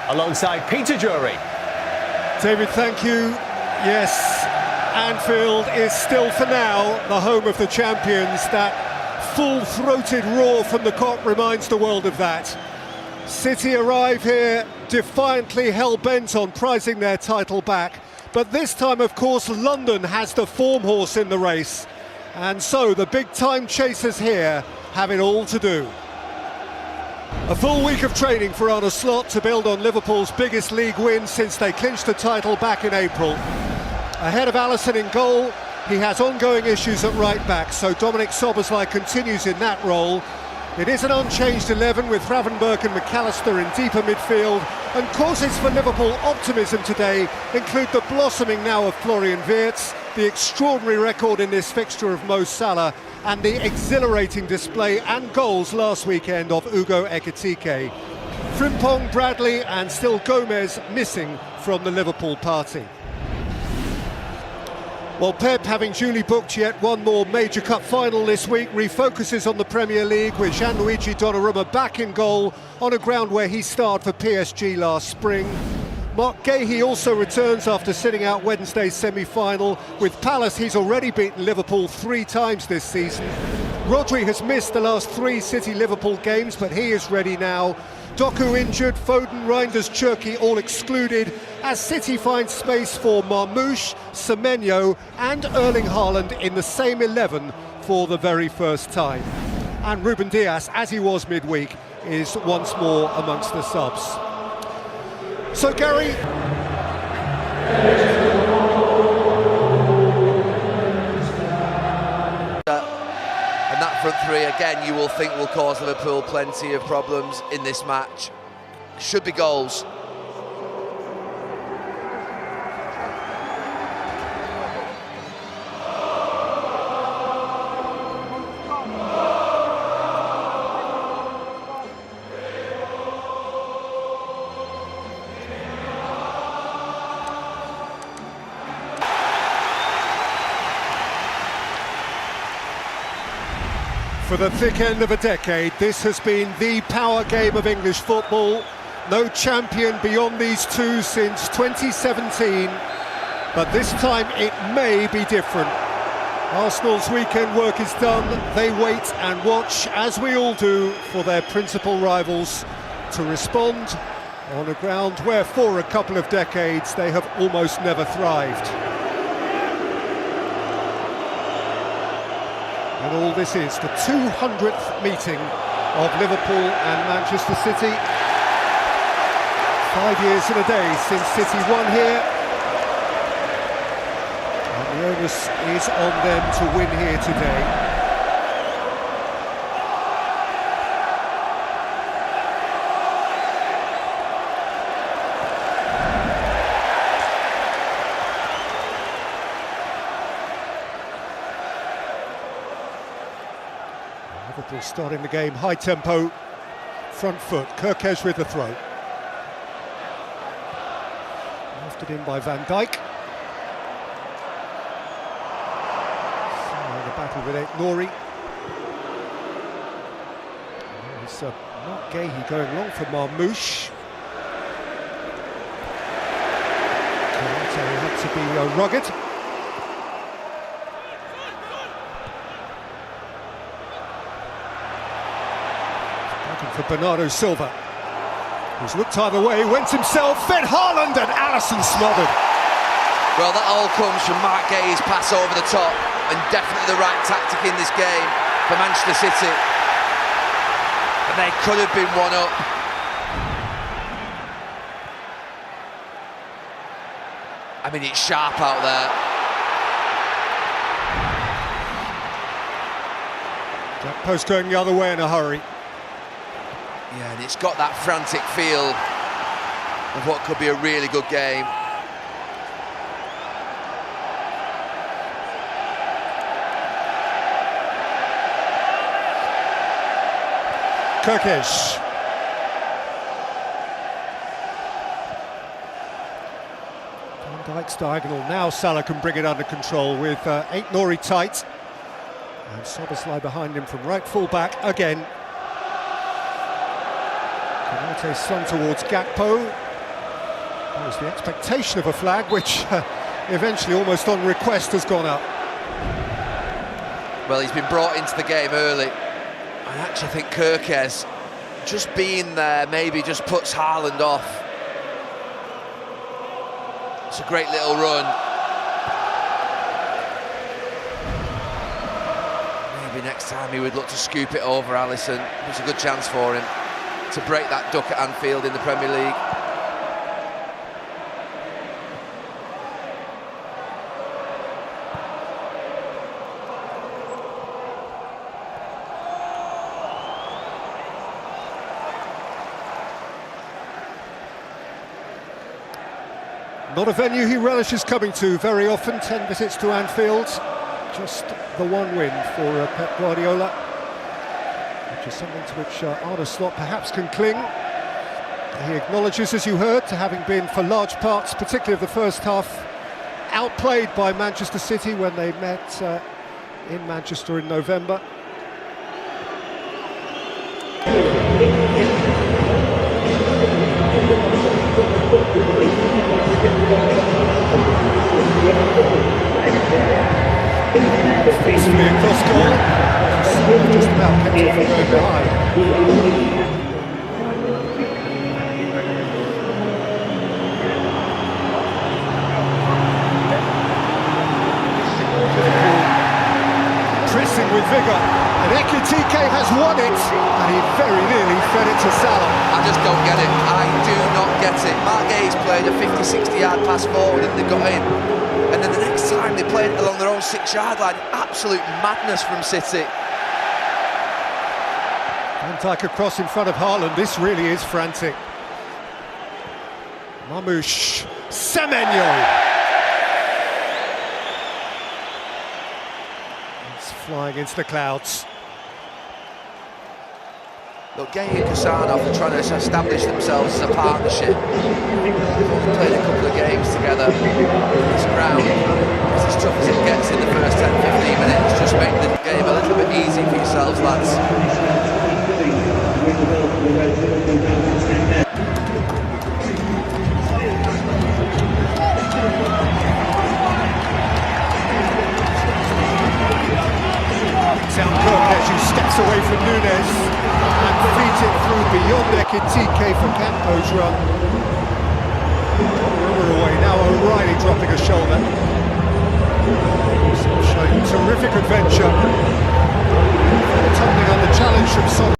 alongside Peter Drury. David, thank you. Yes, Anfield is still for now the home of the champions. That full-throated roar from the Kop reminds the world of that. City arrive here defiantly hell-bent on prizing their title back. But this time, of course, London has the form horse in the race. And so the big-time chasers here have it all to do. A full week of training for Arne Slot to build on Liverpool's biggest league win since they clinched the title back in April. Ahead of Alisson in goal, he has ongoing issues at right back, so Dominik Szoboszlai continues in that role. It is an unchanged 11 with Gravenberch and McAllister in deeper midfield, and causes for Liverpool optimism today include the blossoming now of Florian Wirtz, the extraordinary record in this fixture of Mo Salah, and the exhilarating display and goals last weekend of Ugo Ekitike. Frimpong, Bradley and still Gomez missing from the Liverpool party. Well, Pep, having duly booked yet one more major cup final this week, refocuses on the Premier League with Gianluigi Donnarumma back in goal on a ground where he starred for PSG last spring. Mark Gahey also returns after sitting out Wednesday's semi-final. With Palace, he's already beaten Liverpool 3 times this season. Rodri has missed the last 3 City-Liverpool games, but he is ready now. Doku injured, Foden, Reinders, Cherki all excluded, as City finds space for Marmoush, Semenyo and Erling Haaland in the same 11 for the very first time. And Ruben Dias, as he was midweek, is once more amongst the subs. So Gary, and that front three again you will think will cause Liverpool plenty of problems in this match. Should be goals. for the thick end of a decade, this has been the power game of English football. No champion beyond these two since 2017, but this time it may be different. Arsenal's weekend work is done. They wait and watch, as we all do, for their principal rivals to respond on a ground where for a couple of decades they have almost never thrived. And all this is the 200th meeting of Liverpool and Manchester City. 5 years and a day since City won here. And the onus is on them to win here today. Liverpool starting the game, high tempo, front foot, Kerkez with the throw. Lifted in by Van Dijk. The battle with Nori. It's Mark Gahey going long for Marmoush. Karate had to be rugged. For Bernardo Silva, who's looked either way, went himself, fed Haaland, and Alisson smothered. Well, that all comes from Mark Gahey's pass over the top, and definitely the right tactic in this game for Manchester City. And they could have been one up. I mean, it's sharp out there. Jack Post going the other way in a hurry. Yeah, and it's got that frantic feel of what could be a really good game. Kerkez. Van Dijk's diagonal. Now Salah can bring it under control with Nori tight. And Szoboszlai behind him from right full back again. Konate slung towards Gakpo. There was the expectation of a flag, which eventually, almost on request, has gone up. Well, he's been brought into the game early. I actually think Kirkes, just being there, maybe just puts Haaland off. It's a great little run. Maybe next time he would look to scoop it over Alisson. It's a good chance for him to break that duck at Anfield in the Premier League. Not a venue he relishes coming to very often. 10 visits to Anfield, just the one win for Pep Guardiola, which is something to which Arne Slot perhaps can cling. He acknowledges, as you heard, to having been for large parts, particularly of the first half, outplayed by Manchester City when they met in Manchester in November. Peacefully across goal, just about kept it from going behind. Pressing with vigour, and Ekitike has won it, and he very nearly fed it to Salah. I just don't get it. I do not get it. Mark Hayes played a 50-60 yard pass forward and they got in. And then the next time they played it along their own 6-yard line. Absolute madness from City. Van Dijk across in front of Haaland. This really is frantic. Mamouche, Semenyo. It's flying into the clouds. Look, Gay and Kusanov are trying to establish themselves as a partnership. They've played a couple of games together. This ground is as tough as it gets in the first 10-15 minutes. Just make the game a little bit easy for yourselves, lads. Sound Kirkes, who steps away from Nunes and feeds it through beyond Ekitike for Campo's run. Away now, O'Reilly dropping a shoulder. Showing terrific adventure. Tumbling under